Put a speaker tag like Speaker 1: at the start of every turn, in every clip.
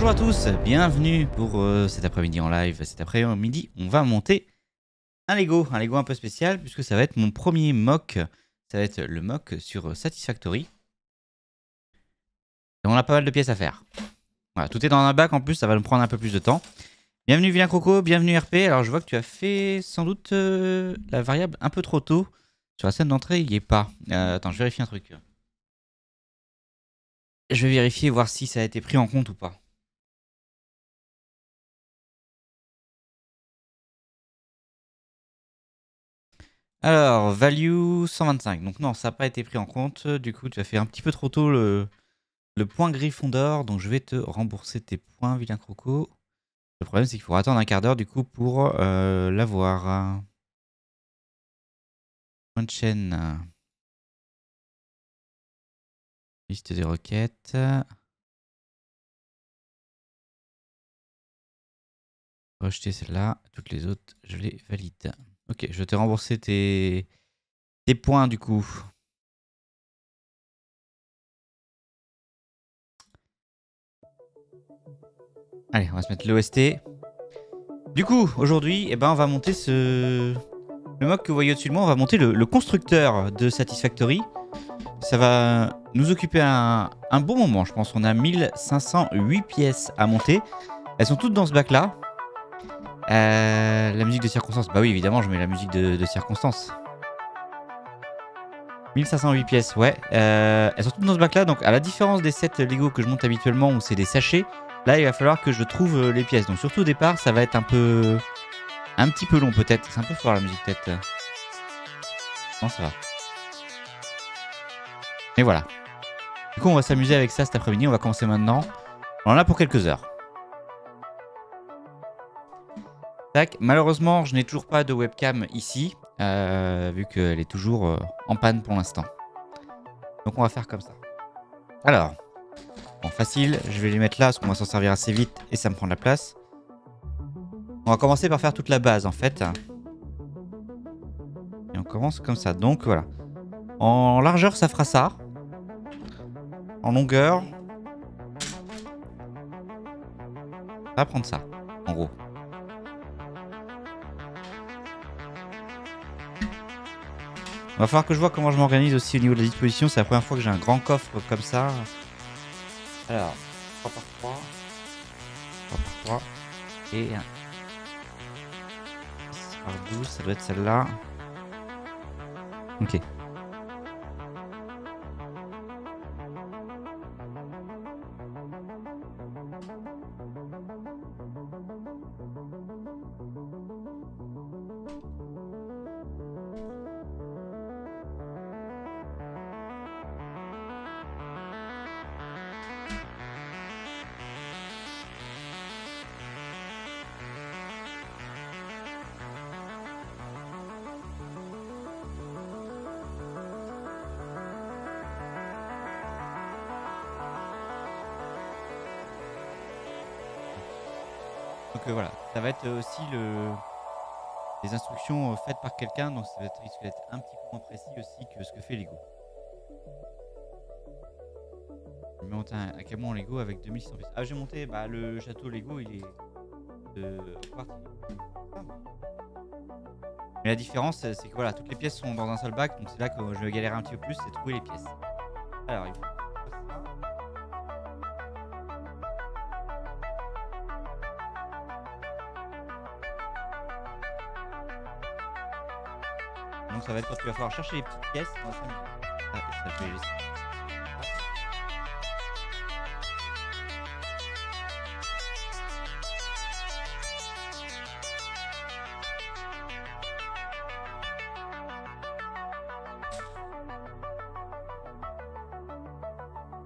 Speaker 1: Bonjour à tous, bienvenue pour cet après-midi en live. Cet après-midi, on va monter un Lego un peu spécial puisque ça va être mon premier mock. Ça va être le mock sur Satisfactory. Et on a pas mal de pièces à faire. Voilà, tout est dans un bac en plus, ça va nous prendre un peu plus de temps. Bienvenue Vilain Croco, bienvenue RP. Alors je vois que tu as fait sans doute la variable un peu trop tôt. Sur la scène d'entrée, il n'y est pas. Attends, je vérifie un truc. Je vais vérifier, voir si ça a été pris en compte ou pas. Alors, value 125. Donc non, ça n'a pas été pris en compte. Du coup, tu as fait un petit peu trop tôt le point Griffon d'or. Donc je vais te rembourser tes points, Vilain Croco. Le problème, c'est qu'il faut attendre un quart d'heure du coup pour l'avoir. Point de chaîne. Liste des requêtes. Rejeter celle-là. Toutes les autres, je les valide. Ok, je vais te rembourser tes points du coup. Allez, on va se mettre l'OST. Du coup, aujourd'hui, on va monter le mock que vous voyez au-dessus de moi. On va monter le constructeur de Satisfactory. Ça va nous occuper un bon moment, je pense. On a 1508 pièces à monter. Elles sont toutes dans ce bac-là. La musique de circonstance. Bah oui, évidemment, je mets la musique de circonstance. 1508 pièces, ouais. Elles sont toutes dans ce bac-là. Donc, à la différence des sets Lego que je monte habituellement où c'est des sachets, là, il va falloir que je trouve les pièces. Donc, surtout au départ, ça va être un petit peu long, peut-être. C'est un peu fort, la musique, peut-être. Non, ça va. Et voilà. Du coup, on va s'amuser avec ça cet après-midi. On va commencer maintenant. On en a pour quelques heures. Tac. Malheureusement, je n'ai toujours pas de webcam ici, vu qu'elle est toujours en panne pour l'instant. Donc on va faire comme ça. Alors, bon, facile, je vais les mettre là, parce qu'on va s'en servir assez vite et ça me prend de la place. On va commencer par faire toute la base en fait. Et on commence comme ça. Donc voilà. En largeur, ça fera ça. En longueur, ça va prendre ça, en gros. Il va falloir que je vois comment je m'organise aussi au niveau de la disposition. C'est la première fois que j'ai un grand coffre comme ça. Alors, 3 par 3. 3 par 3. Et 6 par 12, ça doit être celle-là. Ok. Donc voilà, ça va être aussi les instructions faites par quelqu'un, donc ça risque d'être un petit peu moins précis aussi que ce que fait Lego. Je vais monter un camion en Lego avec 2600 pièces. Ah, j'ai monté le château Lego, il est de partie. Mais la différence, c'est que voilà, toutes les pièces sont dans un seul bac, donc c'est là que je vais galérer un petit peu plus, c'est trouver les pièces. Alors, il faut donc ça va être quand tu vas falloir chercher les petites pièces. Ah, ça, je vais laisser.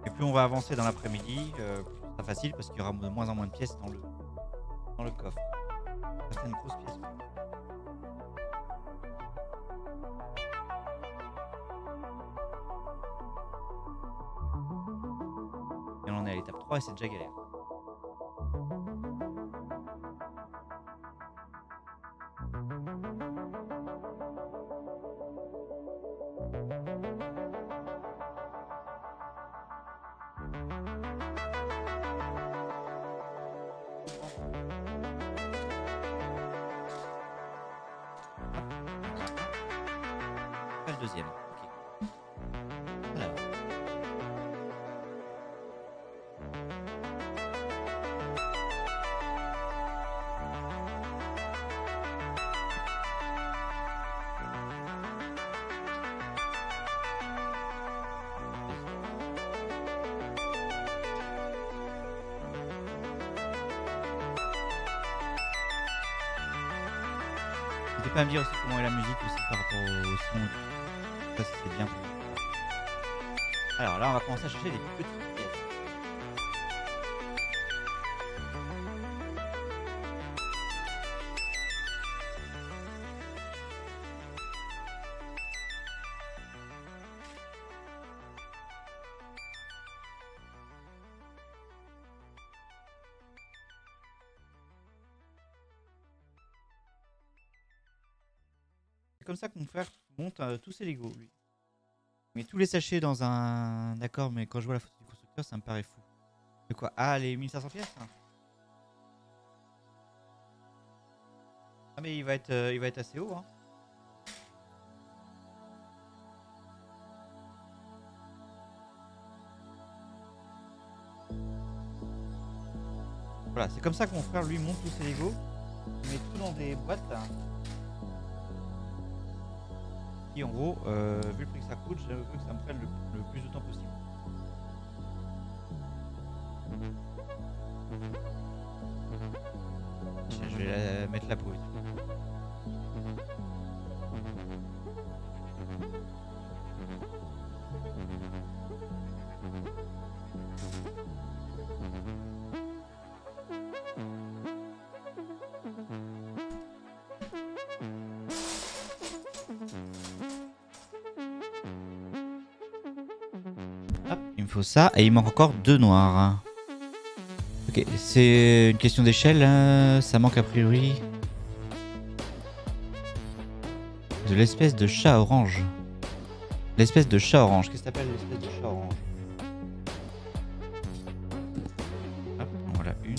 Speaker 1: Et plus on va avancer dans l'après-midi, plus ce sera facile parce qu'il y aura de moins en moins de pièces dans le coffre. Ça, c'est une grosse pièce. Et on en est à l'étape 3 et c'est déjà galère. deuxième. Ok. Alors. N'hésitez pas à me dire aussi comment est la musique aussi par rapport au son. Ça c'est bien. Alors là on va commencer à chercher des petites pièces. C'est comme ça que mon frère monte tous ses Lego, lui. Il met tous les sachets dans un... D'accord, mais quand je vois la photo du constructeur, ça me paraît fou. De quoi? Ah, les 1500 pièces hein. Ah, mais il va être assez haut, hein. Voilà, c'est comme ça que mon frère, lui, monte tous ses Lego. Il met tout dans des boîtes, là. Et en gros, vu le prix que ça coûte, je veux que ça me prenne le plus de temps possible. Je vais mettre la pause. Hop, il me faut ça et il manque encore 2 noirs. Ok, c'est une question d'échelle, ça manque a priori de l'espèce de chat orange. L'espèce de chat orange, qu'est-ce que t'appelles l'espèce de chat orange? Hop, voilà une.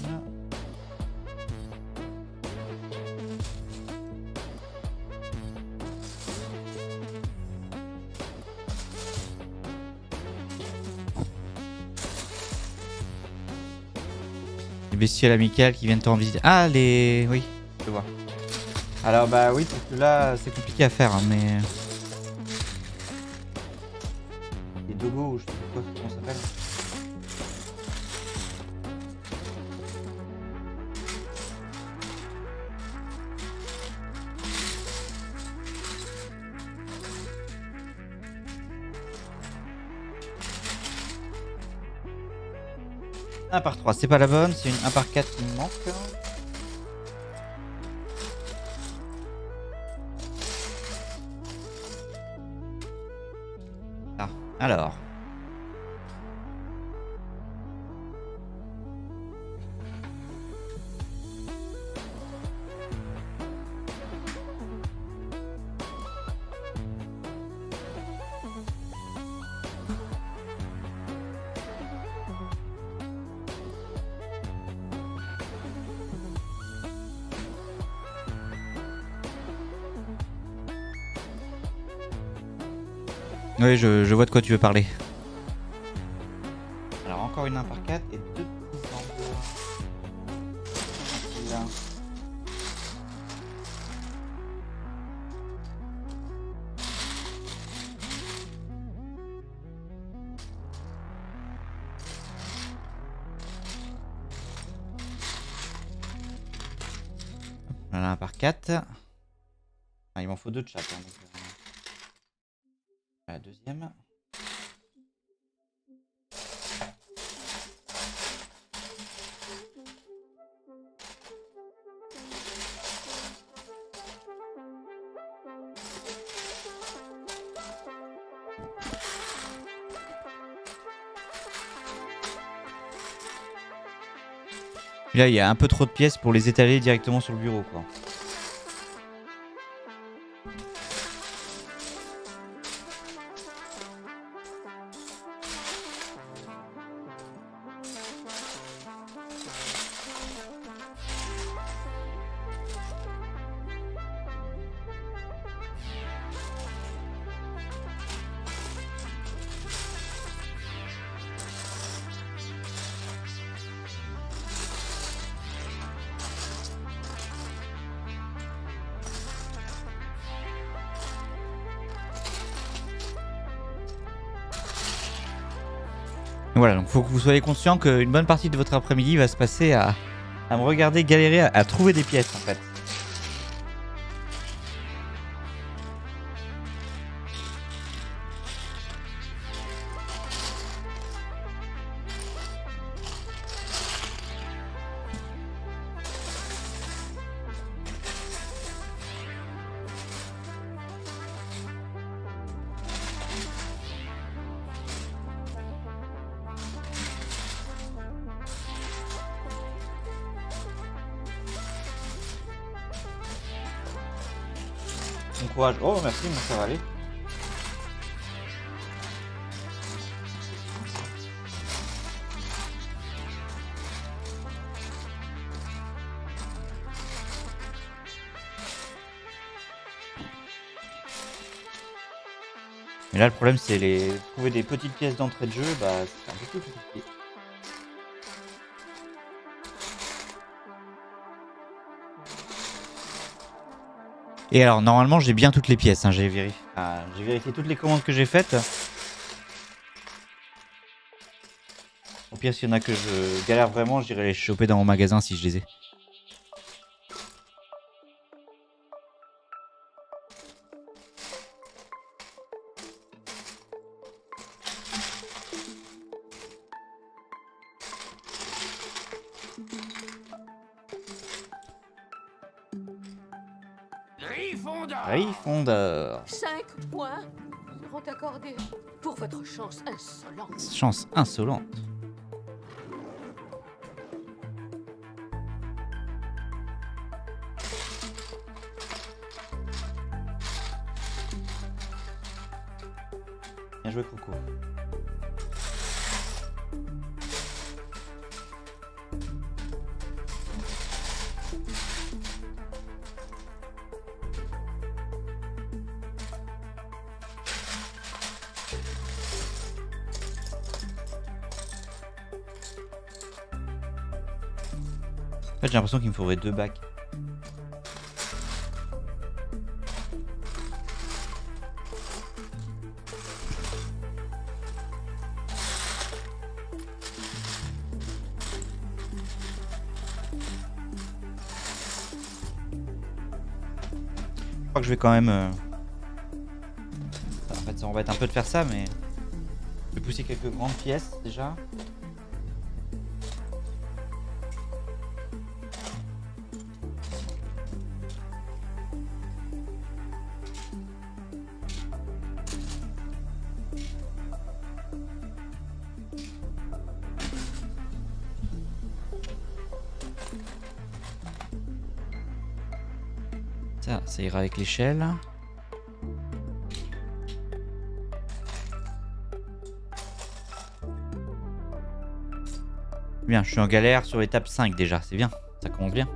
Speaker 1: Les bestioles amicales qui viennent te rendre visite. Ah, les... Oui, je vois. Alors bah oui, parce que là, c'est compliqué à faire, hein, mais... Les dogos, je sais pas quoi, comment ça s'appelle. Un par 3, c'est pas la bonne, c'est une 1 par 4 qui me manque. Ah, alors. Oui, je vois de quoi tu veux parler. Alors encore une 1 par 4 et 2 petits angles. Là. Voilà 1 par 4. Ah, il m'en faut 2 de chaque. Hein, donc, la deuxième. Là, il y a un peu trop de pièces pour les étaler directement sur le bureau, quoi. Voilà, donc faut que vous soyez conscient qu'une bonne partie de votre après-midi va se passer à me regarder galérer à trouver des pièces en fait. Bon courage. Oh merci, mais ça va aller. Mais là le problème c'est trouver des petites pièces d'entrée de jeu, bah c'est un peu plus compliqué. Et alors normalement j'ai bien toutes les pièces, hein, j'ai vérifié toutes les commandes que j'ai faites. Au pire s'il y en a que je galère vraiment, j'irai les choper dans mon magasin si je les ai. Gryffondor.
Speaker 2: 5 points seront accordés pour votre chance insolente.
Speaker 1: Chance insolente. Bien joué Coco. En fait, j'ai l'impression qu'il me faudrait 2 bacs. Je crois que je vais quand même... En fait, ça m'embête un peu de faire ça, mais... Je vais pousser quelques grandes pièces, déjà. Ça ira avec l'échelle. Bien, je suis en galère sur l'étape 5 déjà, c'est bien, ça commence bien.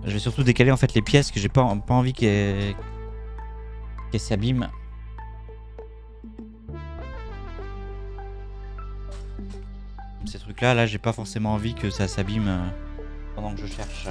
Speaker 1: Je vais surtout décaler en fait les pièces que j'ai pas envie qu'elles s'abîment. Ces trucs là, j'ai pas forcément envie que ça s'abîme pendant que je cherche.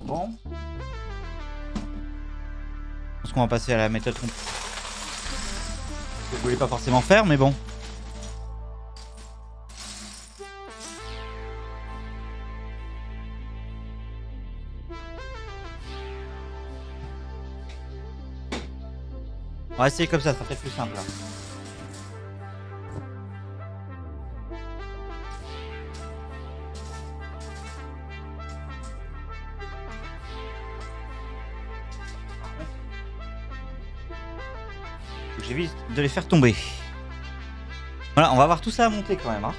Speaker 1: Bon. Je pense qu'on va passer à la méthode que je voulais pas forcément faire, mais bon. On va essayer comme ça sera peut-être plus simple. J'évite de les faire tomber. Voilà, on va avoir tout ça à monter quand même. Hein.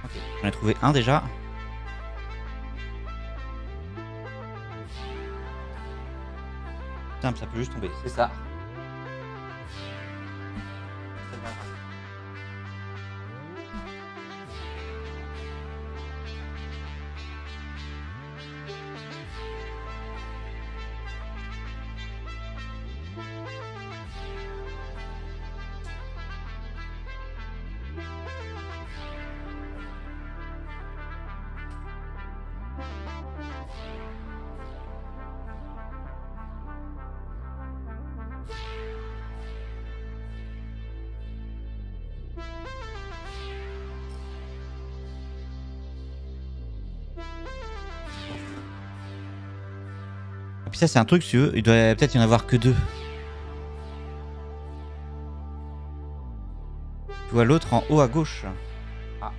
Speaker 1: Ok, j'en ai trouvé un déjà. Putain, ça peut juste tomber, c'est ça. Et puis ça, c'est un truc, si tu veux, il doit peut-être y en avoir que 2. Tu vois l'autre en haut à gauche. Ah.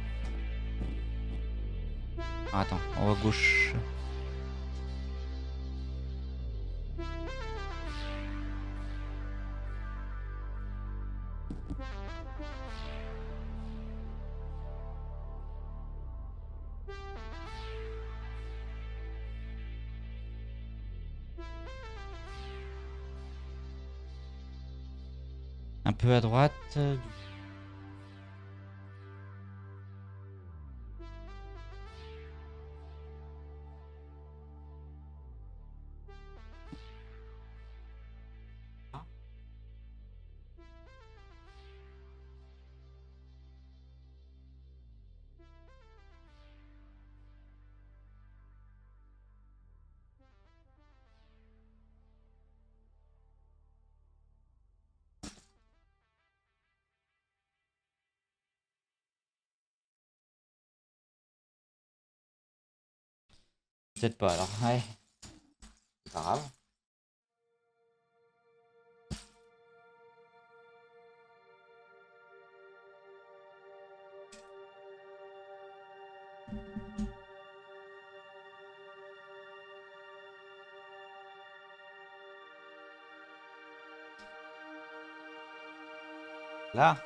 Speaker 1: Ah, attends, en haut à gauche. Un peu à droite. Peut-être pas alors, ouais. C'est pas grave. Là,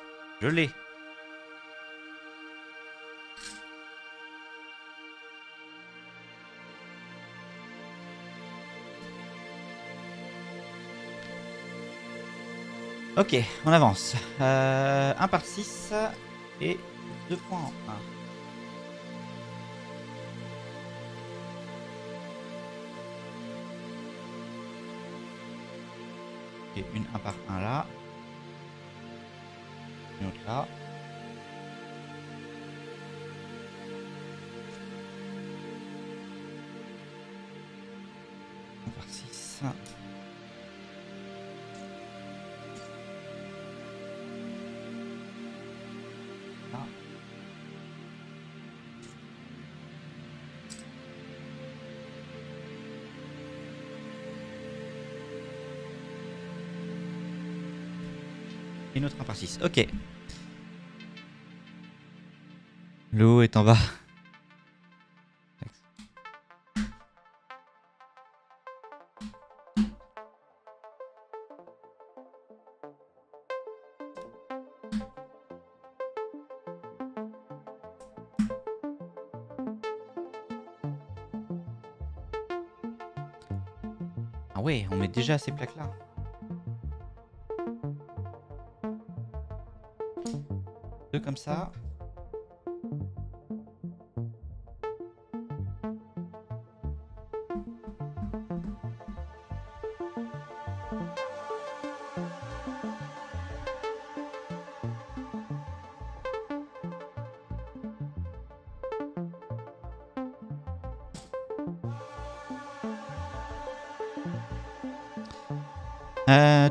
Speaker 1: je l'ai. Ok, on avance. 1 par 6 et 2 points en 1. Ok, une 1 par 1 là. Une autre là. Un par 6. Là. Une autre 1 par 6. Ok. L'eau est en bas. Ah ouais, on met déjà ces plaques là. Deux comme ça.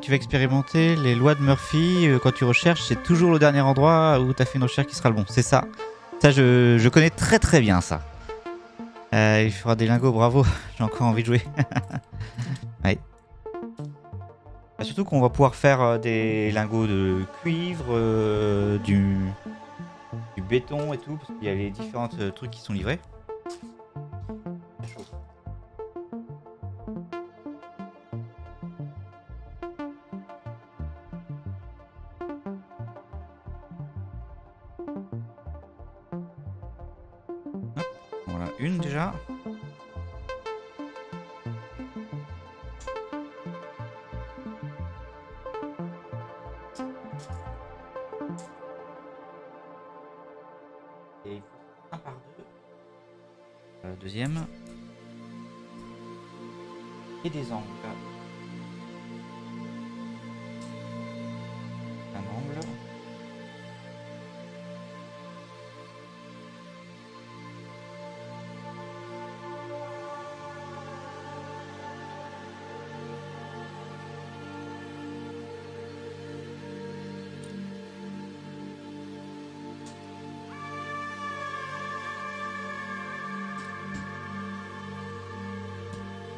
Speaker 1: Tu vas expérimenter les lois de Murphy. Quand tu recherches, c'est toujours le dernier endroit où tu as fait une recherche qui sera le bon. C'est ça. Ça, je connais très très bien ça. Il fera des lingots, bravo. J'ai encore envie de jouer. Ouais. Surtout qu'on va pouvoir faire des lingots de cuivre, du béton et tout, parce qu'il y a les différents trucs qui sont livrés. une déjà. Et un par deux. Deuxième. Et des angles. Un angle.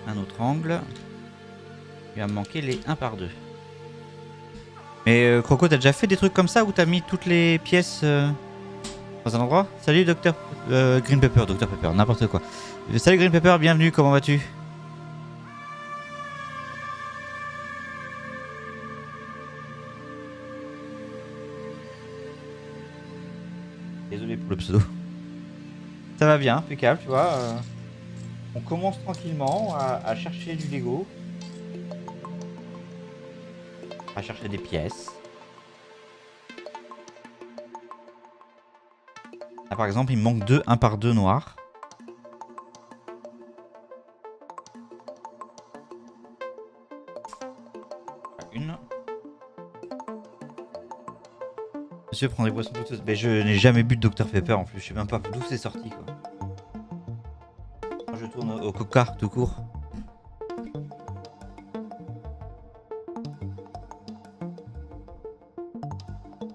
Speaker 1: Un autre angle. Il va me manquer les 1 par 2. Mais Croco, t'as déjà fait des trucs comme ça où t'as mis toutes les pièces dans un endroit? Salut Docteur Green Pepper, Docteur Pepper, n'importe quoi. Salut Green Pepper, bienvenue, comment vas-tu? Désolé pour le pseudo. Ça va bien, impeccable, tu vois. On commence tranquillement à chercher du Lego. À chercher des pièces. Là, par exemple, il me manque 2 1 par 2 noirs. Une. Monsieur prend des boissons douteuses. Mais je n'ai jamais bu de Dr Pepper en plus. Je sais même pas d'où c'est sorti quoi. Moi, je tourne au Coca tout court.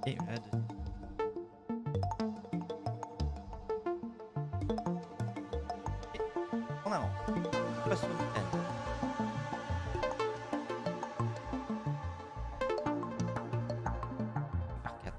Speaker 1: Et là, en avant. Pas sur le N. Par 4.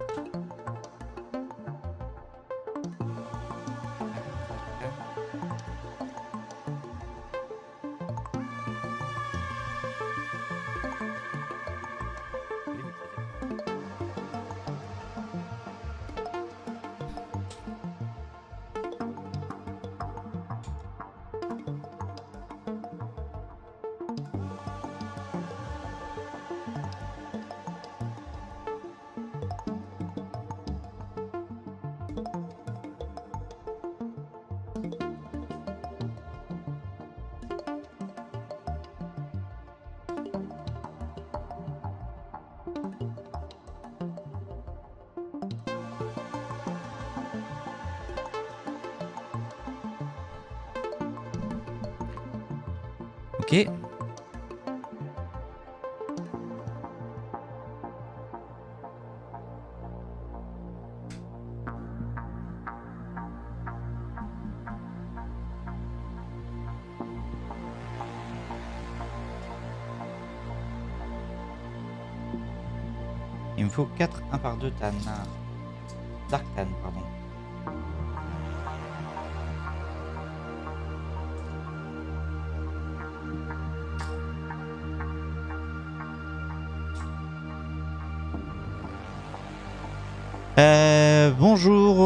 Speaker 1: Ok. Il me faut 4 1 par 2 tan. Dark tan, pardon. Bonjour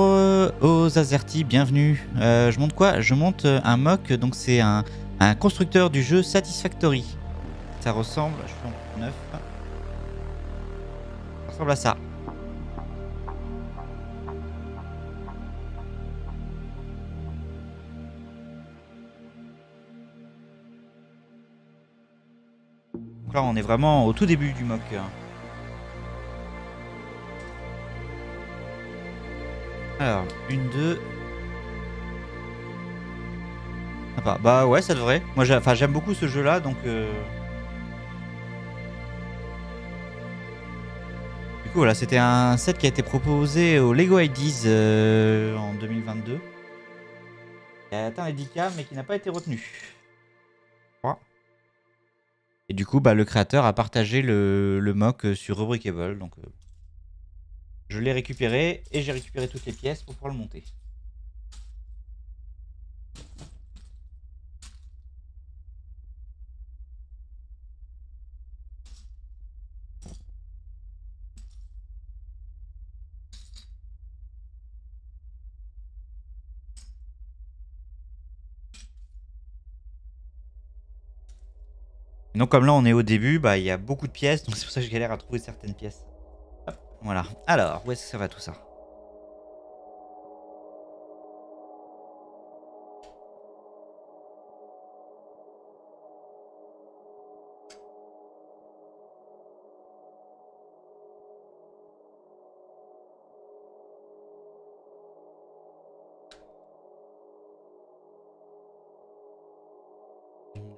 Speaker 1: aux Azerty, bienvenue. Je monte quoi? Je monte un mock, donc c'est un constructeur du jeu Satisfactory. Ça ressemble, je suis en 9. Ça ressemble à ça. Donc là on est vraiment au tout début du mock. Alors, 1, 2. Ah bah ouais, ça devrait. Moi j'aime beaucoup ce jeu là, donc du coup voilà, c'était un set qui a été proposé au Lego Ideas en 2022. Il a atteint les 10K mais qui n'a pas été retenu. Et du coup, bah, le créateur a partagé le mock sur Rubricable. Donc, je l'ai récupéré et j'ai récupéré toutes les pièces pour pouvoir le monter. Donc comme là on est au début, bah il y a beaucoup de pièces, donc c'est pour ça que je galère à trouver certaines pièces. Hop, voilà. Alors, où est-ce que ça va tout ça?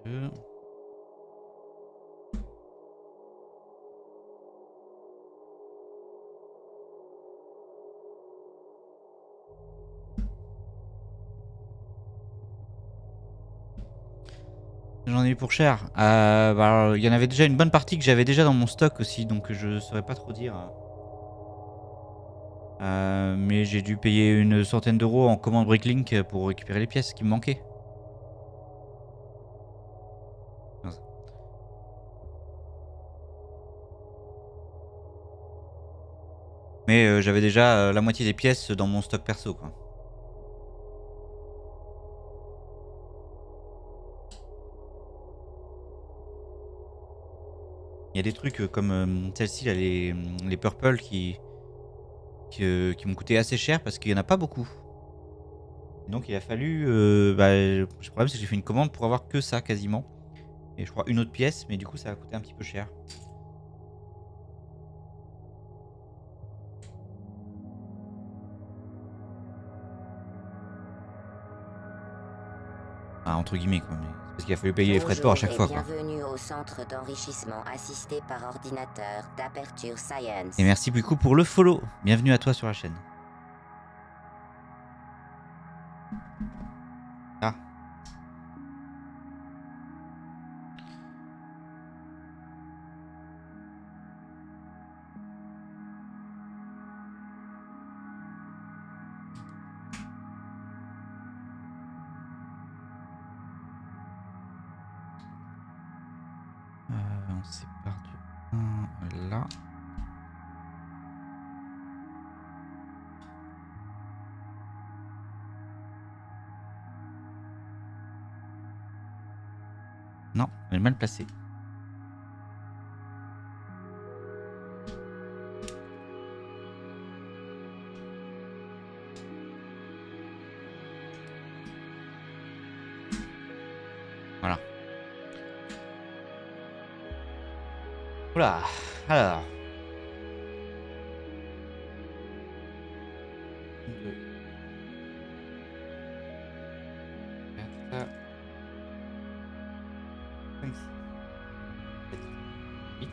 Speaker 1: Deux. J'en ai eu pour cher. Bah, il y en avait déjà une bonne partie que j'avais déjà dans mon stock aussi, donc je saurais pas trop dire. Mais j'ai dû payer une centaine d'euros en commande Bricklink pour récupérer les pièces qui me manquaient. Mais j'avais déjà la moitié des pièces dans mon stock perso, quoi. Il y a des trucs comme celle-ci, là, les purple qui m'ont coûté assez cher parce qu'il n'y en a pas beaucoup. Donc il a fallu... bah, le problème c'est que j'ai fait une commande pour avoir que ça quasiment. Et je crois une autre pièce, mais du coup ça a coûté un petit peu cher. Ah, entre guillemets quoi, mais c'est parce qu'il a fallu payer les frais de port à chaque fois quoi.
Speaker 3: Bienvenue au centre d'enrichissement assisté par ordinateur d'Aperture Science.
Speaker 1: Et merci beaucoup pour le follow. Bienvenue à toi sur la chaîne. Ah. On sépare du 1 là. Non, elle est mal placée. Voilà. Oula, alors. 2, 4, 5, 6, 7, 8.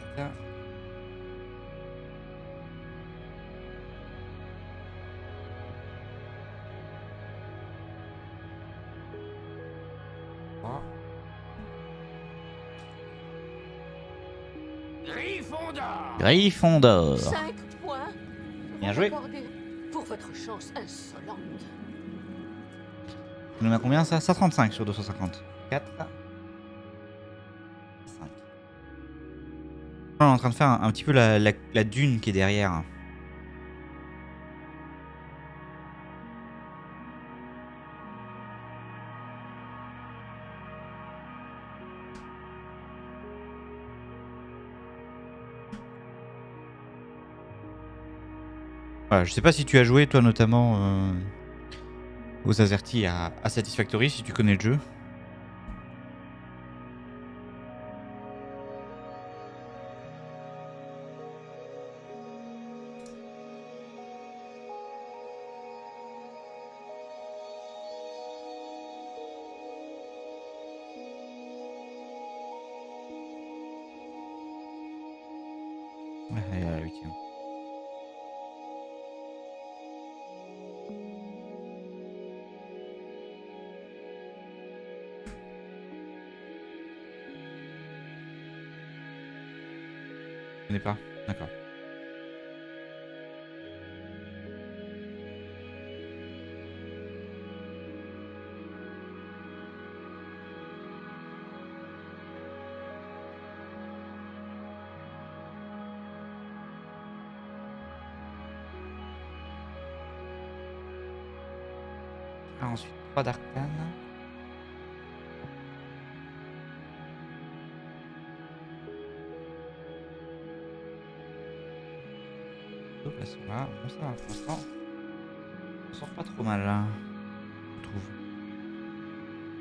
Speaker 1: Gryffondor.
Speaker 2: 5 points.
Speaker 1: Bien
Speaker 2: Vous
Speaker 1: joué.
Speaker 2: m'accordez pour votre chance insolente.
Speaker 1: Tu nous as combien ça? 135 sur 250. 4. 5. On est en train de faire un petit peu la dune qui est derrière. Voilà, je sais pas si tu as joué toi notamment aux Azerty à Satisfactory, si tu connais le jeu. Ouais, à la 8e. Je connais pas. D'accord. Ah, ensuite, 3 d'arcane. Voilà, bon ça va pour l'instant. On sort pas trop mal là, je trouve.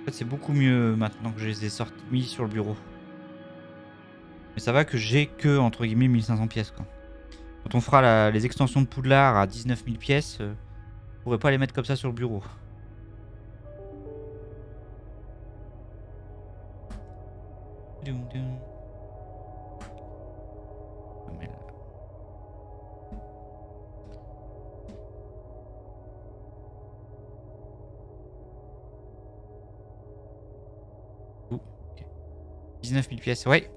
Speaker 1: En fait c'est beaucoup mieux maintenant que je les ai mis sur le bureau. Mais ça va que j'ai que entre guillemets 1500 pièces quoi. Quand on fera les extensions de Poudlard à 19 000 pièces, on pourrait pas les mettre comme ça sur le bureau. Okay. 19 000 pièces, ouais.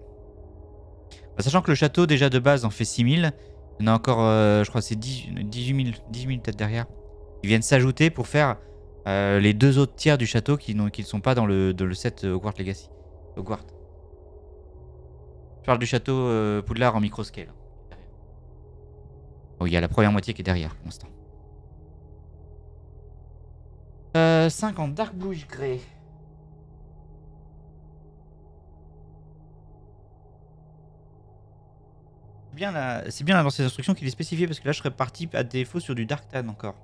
Speaker 1: Bah, sachant que le château déjà de base en fait 6 000. Il y en a encore, je crois que c'est 18 000 peut-être derrière. Ils viennent s'ajouter pour faire les 2 autres tiers du château qui ne sont pas dans le set Hogwarts Legacy. Hogwarts. Je parle du château Poudlard en microscale. Oh, il y a la première moitié qui est derrière pour l'instant. 5 en Dark Bluish Grey. C'est bien dans ces instructions qu'il est spécifié parce que là je serais parti à défaut sur du Dark Tan encore.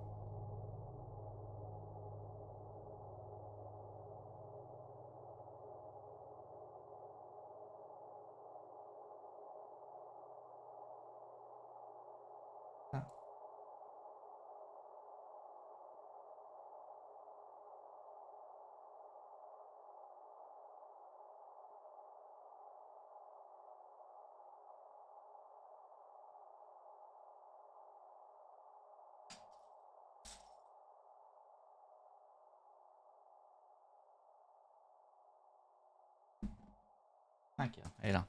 Speaker 1: Ok, elle est là.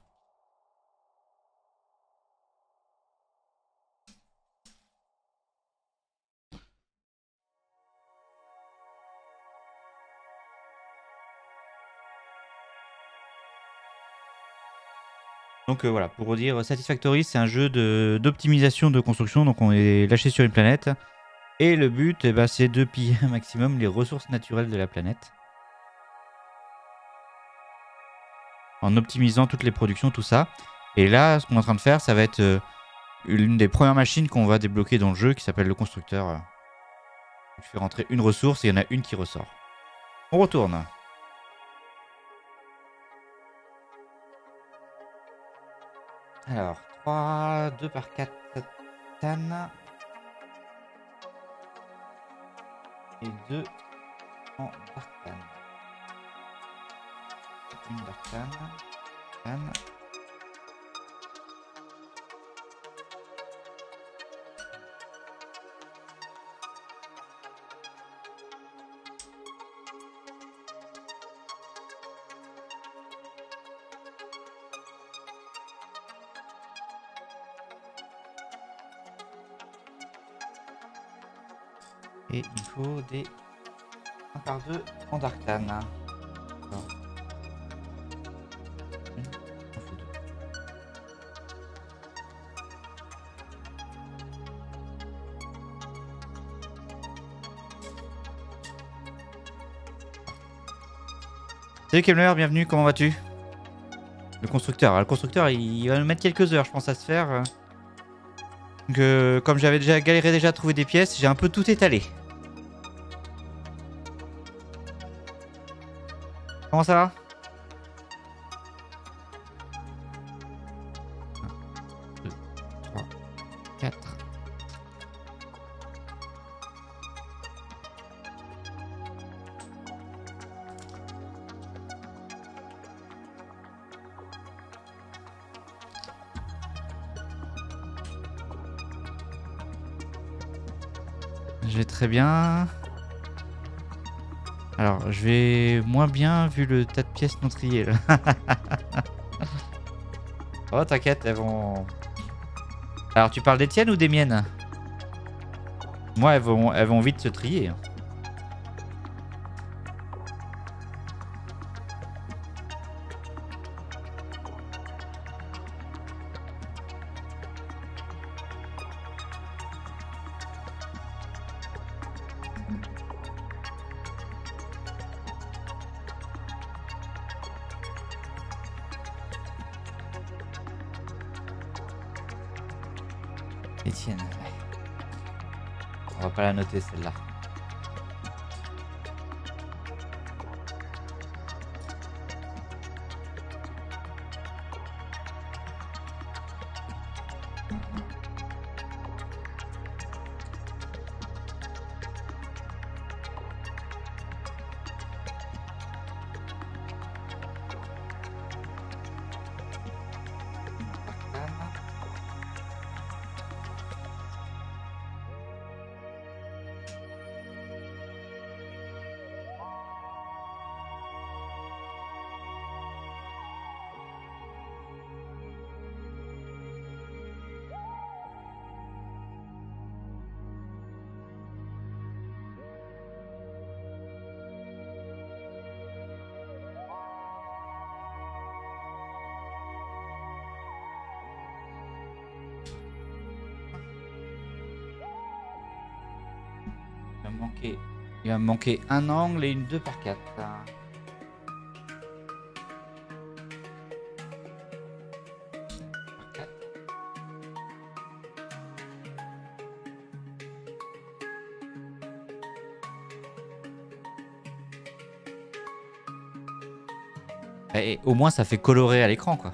Speaker 1: Donc voilà, pour redire, Satisfactory, c'est un jeu d'optimisation de construction. Donc on est lâché sur une planète. Et le but, c'est de piller un maximum les ressources naturelles de la planète. En optimisant toutes les productions, tout ça. Et là, ce qu'on est en train de faire, ça va être une des premières machines qu'on va débloquer dans le jeu qui s'appelle le constructeur. Tu fais rentrer une ressource et il y en a une qui ressort. On retourne. Alors, 3, 2 par 4 tan. Et 2 en dark tan. Une dark tan. Tan. Et il faut des 1 par 2 en dark tan. Salut Kemler, bienvenue, comment vas-tu? Le constructeur. Alors, le constructeur, il va nous mettre quelques heures, je pense, à se faire. Donc, comme j'avais déjà galéré à trouver des pièces, j'ai un peu tout étalé. Comment ça va? 1, 2, 3, 4. Je vais très bien. Alors, je vais moins bien vu le tas de pièces non triées là. Oh, t'inquiète, elles vont... Alors, tu parles des tiennes ou des miennes? Moi, elles vont vite se trier. Les tiennes, ouais. On va pas la noter celle-là. Il va me manquer un angle et une 2 par 4. Et au moins ça fait colorer à l'écran quoi.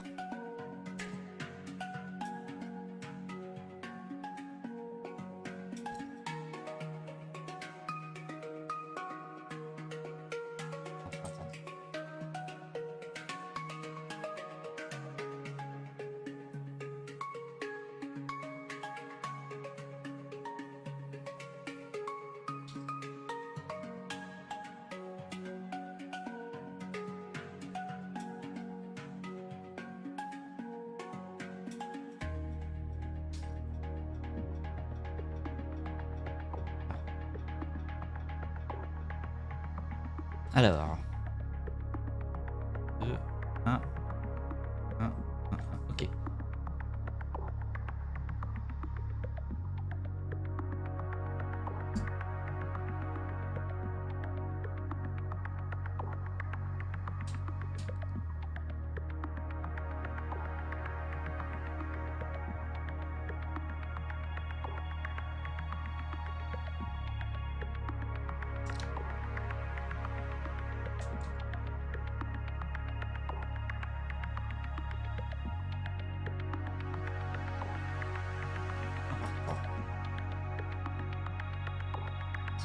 Speaker 1: Alors. 2, 1, 1, 1, 1. Ok.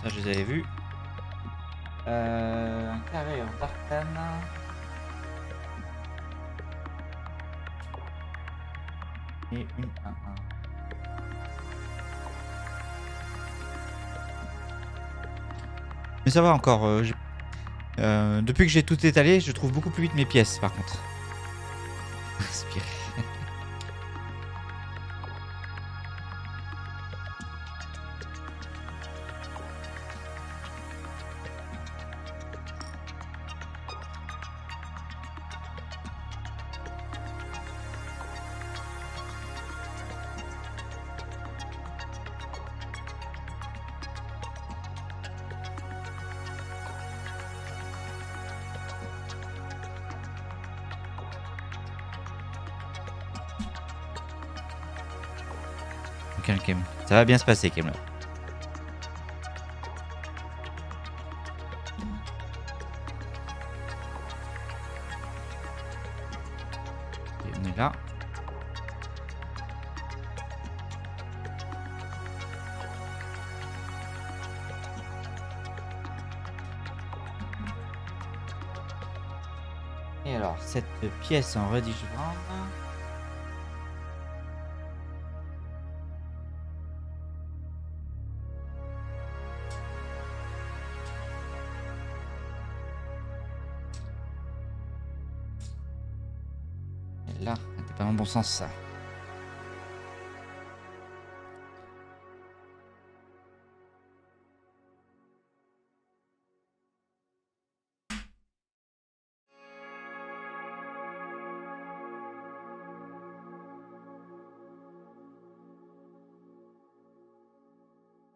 Speaker 1: Ça, je les avais vus. Un carré en tartane. Et une 1-1. Mais ça va encore. Depuis que j'ai tout étalé, je trouve beaucoup plus vite mes pièces par contre. Respirer. Ok. Ça va bien se passer, Kemla. Ok, on est là. Et alors, cette pièce en reddish brown. Là, c'est pas dans le bon sens ça.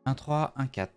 Speaker 1: Un 3, un 4.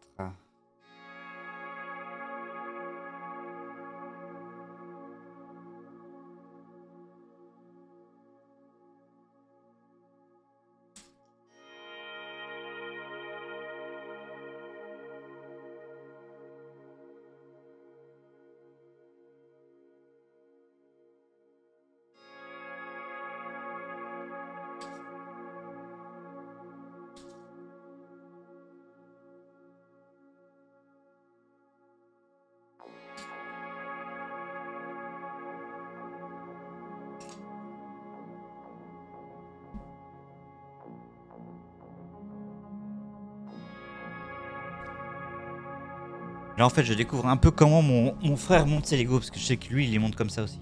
Speaker 1: Là en fait je découvre un peu comment mon frère monte ses Lego parce que je sais que lui il les monte comme ça aussi.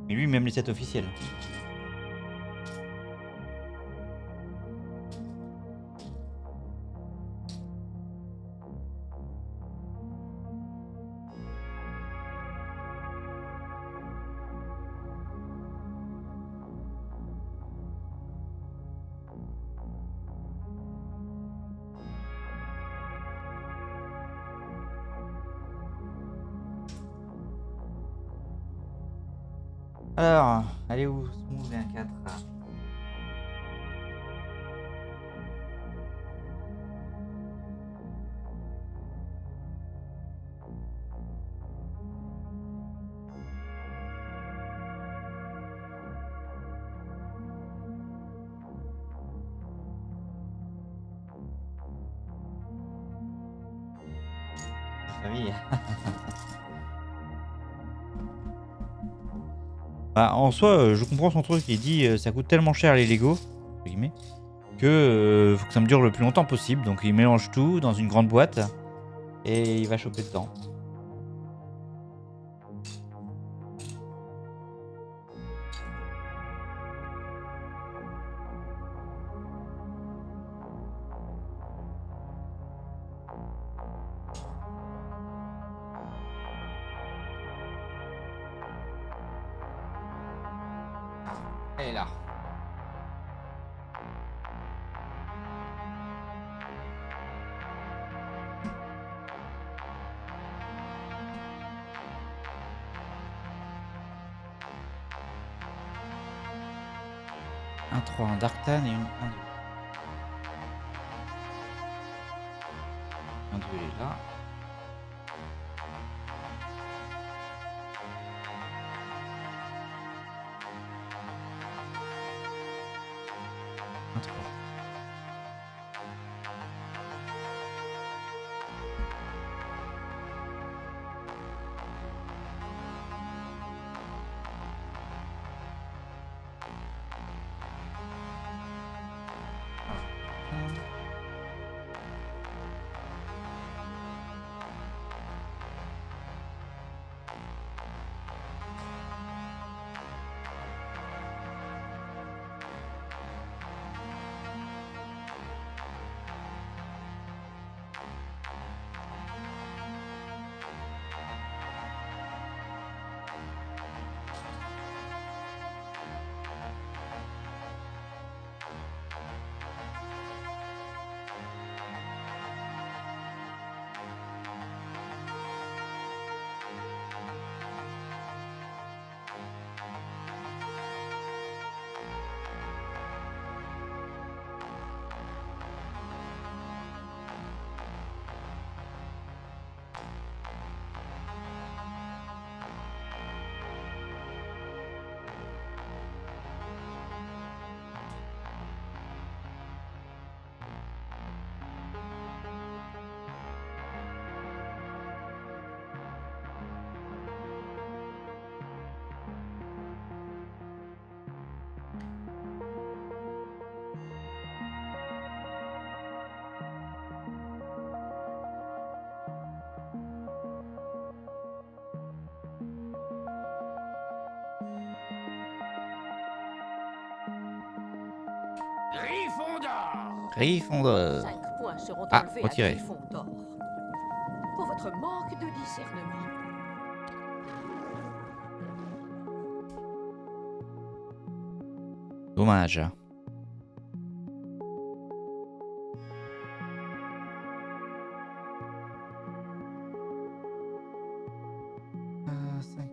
Speaker 1: Mais lui même les sets officiels. Alors, allez où Smooth et un 4. Famille. Bah, en soi, je comprends son truc. Il dit ça coûte tellement cher les Lego, entre guillemets, que faut que ça me dure le plus longtemps possible. Donc il mélange tout dans une grande boîte et il va choper dedans. Elle est là. Un 3, un Darktan et un 2. Un 2 est là. Un 3. Gryffondor.
Speaker 2: 5 points seront
Speaker 1: Ah,
Speaker 2: enlevés
Speaker 1: retiré.
Speaker 2: à Gryffondor. Pour votre manque de discernement.
Speaker 1: Dommage. Ah, 5.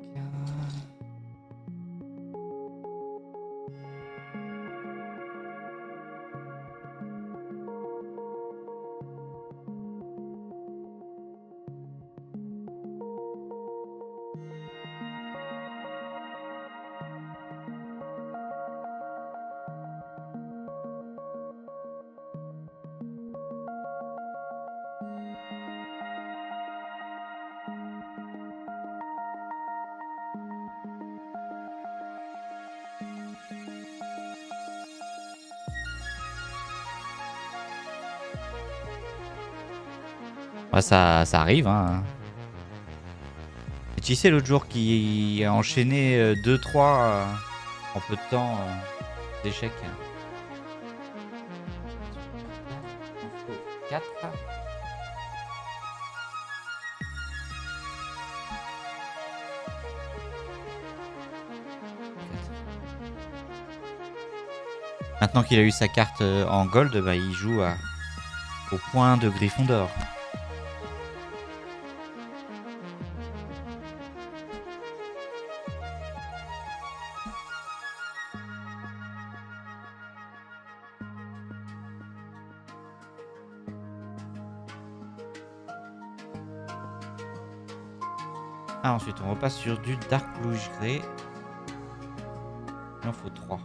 Speaker 1: Ouais, ça arrive, hein. Et tu sais, l'autre jour qui a enchaîné 2-3 en peu de temps d'échecs. 4. Maintenant qu'il a eu sa carte en gold, bah, il joue au point de Gryffondor. Ah, ensuite on repasse sur du Dark Bluish Grey. Il en faut 3.